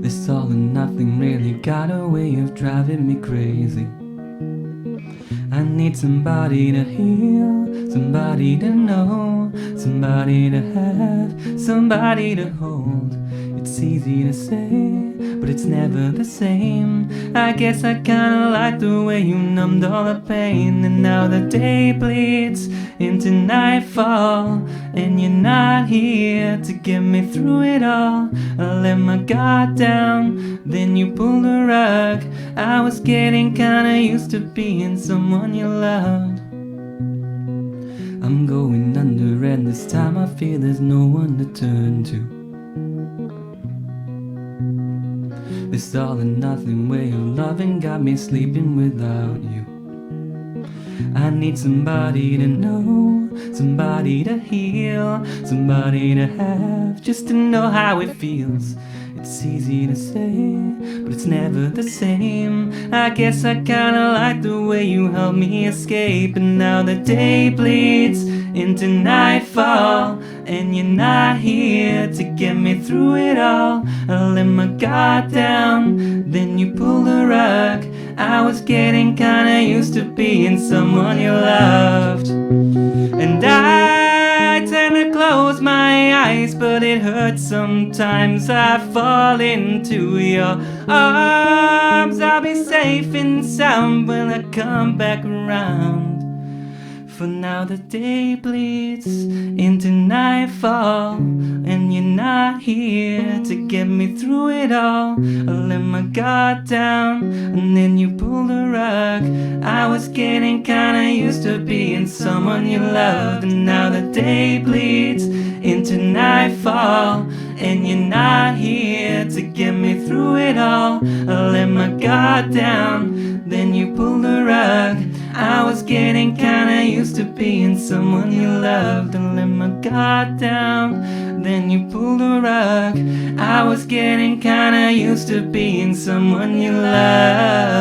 This all and nothing really got a way of driving me crazy. I need somebody to heal, somebody to know, somebody to have, somebody to hold. It's easy to say, but it's never the same. I guess I kinda like the way you numbed all the pain. And now the day bleeds into nightfall, and you're not here to get me through it all. I let my guard down, then you pulled the rug. I was getting kinda used to being someone you loved. I'm going under, and this time I feel there's no one to turn to. This all and nothing way of loving got me sleeping without you. I need somebody to know, somebody to heal, somebody to have, just to know how it feels. It's easy to say, but it's never the same. I guess I kinda like the way you helped me escape. And now the day bleeds into nightfall, and you're not here to get me through it all. I let my guard down, then you pulled the rug. I was getting kinda used to being someone you loved. And I tend to close my eyes, but it hurts sometimes. I fall into your arms. I'll be safe and sound when I come back around. For now the day bleeds into nightfall, and you're not here to get me through it all. I let my guard down, and then you pulled the rug. I was getting kinda used to being someone you loved. And now the day bleeds into nightfall, and you're not here to get me through it all. I let my guard down, then you pulled the rug. I was getting kinda used to being someone you loved. I let my guard down, then you pulled the rug. I was getting kinda used to being someone you loved.